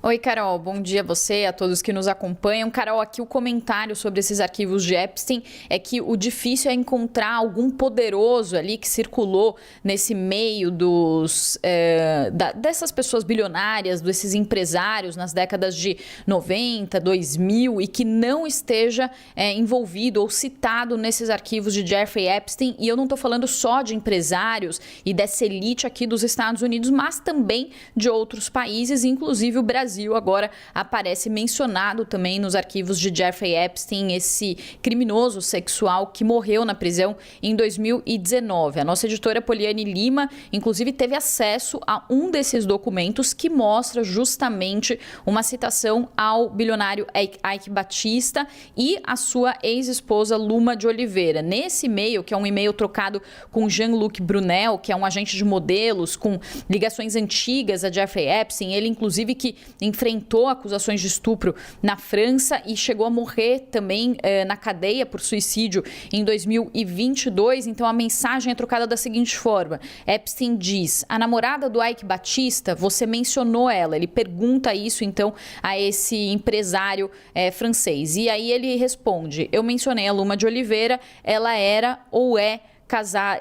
Oi, Carol, bom dia a você, a todos que nos acompanham. Carol, aqui o comentário sobre esses arquivos de Epstein é que o difícil é encontrar algum poderoso ali que circulou nesse meio dessas pessoas bilionárias, desses empresários nas décadas de 90, 2000 e que não esteja envolvido ou citado nesses arquivos de Jeffrey Epstein. E eu não estou falando só de empresários e dessa elite aqui dos Estados Unidos, mas também de outros países, inclusive o Brasil agora aparece mencionado também nos arquivos de Jeffrey Epstein, esse criminoso sexual que morreu na prisão em 2019. A nossa editora Poliane Lima, inclusive, teve acesso a um desses documentos que mostra justamente uma citação ao bilionário Ike Batista e a sua ex-esposa Luma de Oliveira. Nesse e-mail, que é um e-mail trocado com Jean-Luc Brunel, que é um agente de modelos com ligações antigas a Jeffrey Epstein, ele inclusive que enfrentou acusações de estupro na França e chegou a morrer também na cadeia por suicídio em 2022. Então a mensagem é trocada da seguinte forma: Epstein diz: a namorada do Ike Batista, você mencionou ela. Ele pergunta isso então a esse empresário francês. E aí ele responde: eu mencionei a Luma de Oliveira, ela era ou é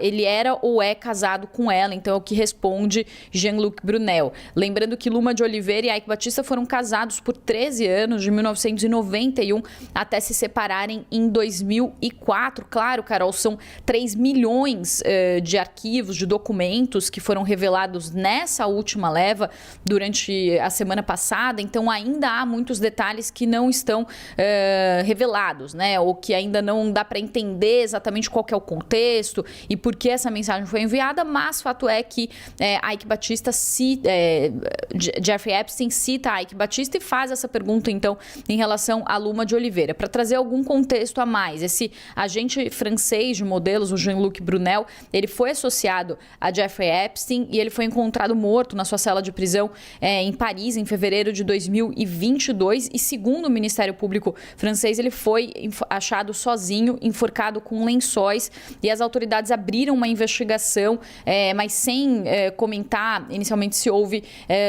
ele era ou é casado com ela, então é o que responde Jean-Luc Brunel. Lembrando que Luma de Oliveira e Ike Batista foram casados por 13 anos, de 1991 até se separarem em 2004. Claro, Carol, são 3 milhões de arquivos, de documentos que foram revelados nessa última leva durante a semana passada, então ainda há muitos detalhes que não estão revelados, né? Ou que ainda não dá para entender exatamente qual que é o contexto e por que essa mensagem foi enviada, mas fato é que Ike Batista Jeffrey Epstein cita Ike Batista e faz essa pergunta, então, em relação a Luma de Oliveira. Para trazer algum contexto a mais, esse agente francês de modelos, o Jean-Luc Brunel, ele foi associado a Jeffrey Epstein e ele foi encontrado morto na sua cela de prisão em Paris, em fevereiro de 2022, e segundo o Ministério Público francês, ele foi achado sozinho, enforcado com lençóis, e as autoridades abriram uma investigação, mas sem comentar inicialmente se houve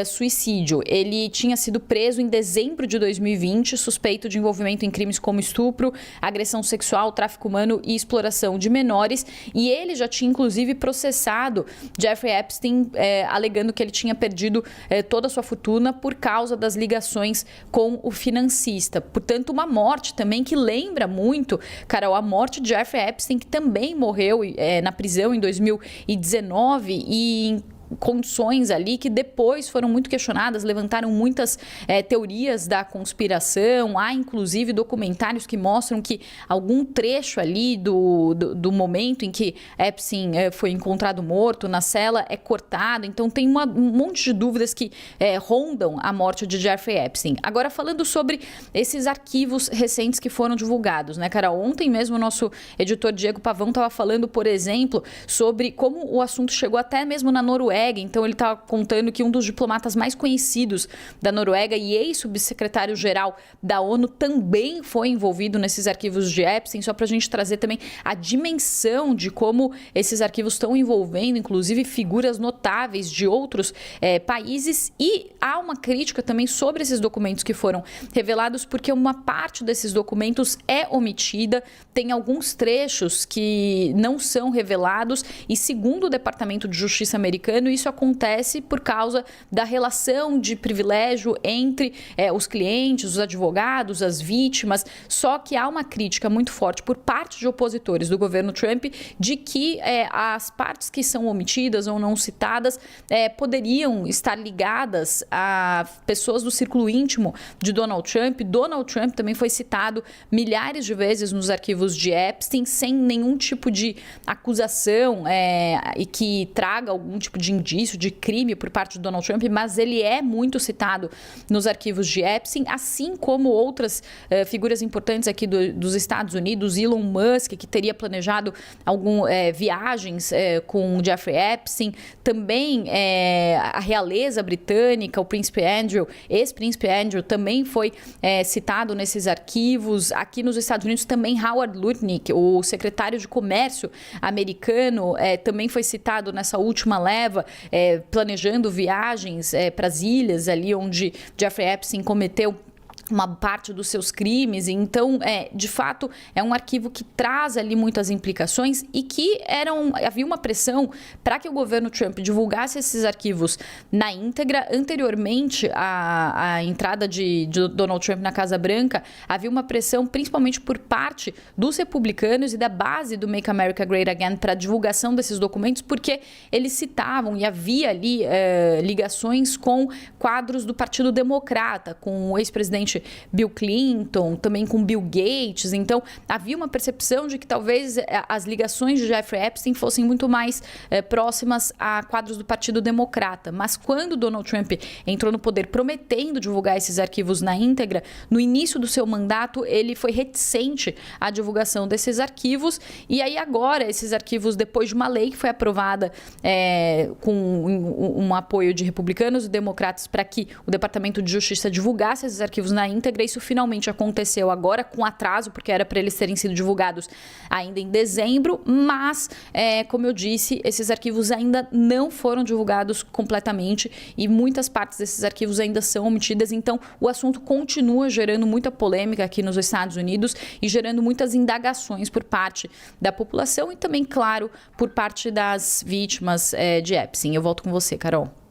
suicídio. Ele tinha sido preso em dezembro de 2020, suspeito de envolvimento em crimes como estupro, agressão sexual, tráfico humano e exploração de menores, e ele já tinha inclusive processado Jeffrey Epstein, alegando que ele tinha perdido toda a sua fortuna por causa das ligações com o financista. Portanto, uma morte também que lembra muito, Carol, a morte de Jeffrey Epstein, que também morreu na prisão em 2019 e em condições ali que depois foram muito questionadas, levantaram muitas teorias da conspiração. Há inclusive documentários que mostram que algum trecho ali do momento em que Epstein foi encontrado morto na cela é cortado, então tem um monte de dúvidas que rondam a morte de Jeffrey Epstein. Agora, falando sobre esses arquivos recentes que foram divulgados, né, Carol? Ontem mesmo o nosso editor Diego Pavão estava falando, por exemplo, sobre como o assunto chegou até mesmo na Noruega. Então ele estava contando que um dos diplomatas mais conhecidos da Noruega e ex-subsecretário-geral da ONU também foi envolvido nesses arquivos de Epstein, só para a gente trazer também a dimensão de como esses arquivos estão envolvendo, inclusive, figuras notáveis de outros países. E há uma crítica também sobre esses documentos que foram revelados, porque uma parte desses documentos é omitida, tem alguns trechos que não são revelados e, segundo o Departamento de Justiça americano, isso acontece por causa da relação de privilégio entre os clientes, os advogados, as vítimas. Só que há uma crítica muito forte por parte de opositores do governo Trump de que as partes que são omitidas ou não citadas poderiam estar ligadas a pessoas do círculo íntimo de Donald Trump. Donald Trump também foi citado milhares de vezes nos arquivos de Epstein sem nenhum tipo de acusação e que traga algum tipo de indício de crime por parte de Donald Trump, mas ele é muito citado nos arquivos de Epstein, assim como outras figuras importantes aqui dos Estados Unidos, Elon Musk, que teria planejado viagens com Jeffrey Epstein, também a realeza britânica, o príncipe Andrew, ex-príncipe Andrew, também foi citado nesses arquivos. Aqui nos Estados Unidos também Howard Lutnick, o secretário de comércio americano, também foi citado nessa última leva estava planejando viagens para as ilhas ali onde Jeffrey Epstein cometeu uma parte dos seus crimes. Então, de fato, é um arquivo que traz ali muitas implicações e que havia uma pressão para que o governo Trump divulgasse esses arquivos na íntegra. Anteriormente à entrada de Donald Trump na Casa Branca, havia uma pressão principalmente por parte dos republicanos e da base do Make America Great Again para a divulgação desses documentos, porque eles citavam e havia ali ligações com quadros do Partido Democrata, com o ex-presidente Bill Clinton, também com Bill Gates. Então, havia uma percepção de que talvez as ligações de Jeffrey Epstein fossem muito mais próximas a quadros do Partido Democrata. Mas quando Donald Trump entrou no poder prometendo divulgar esses arquivos na íntegra, no início do seu mandato, ele foi reticente à divulgação desses arquivos. E aí agora, esses arquivos, depois de uma lei que foi aprovada com um apoio de republicanos e democratas para que o Departamento de Justiça divulgasse esses arquivos na íntegra, isso finalmente aconteceu agora com atraso, porque era para eles terem sido divulgados ainda em dezembro, mas, como eu disse, esses arquivos ainda não foram divulgados completamente e muitas partes desses arquivos ainda são omitidas. Então, o assunto continua gerando muita polêmica aqui nos Estados Unidos e gerando muitas indagações por parte da população e também, claro, por parte das vítimas de Epstein. Eu volto com você, Carol.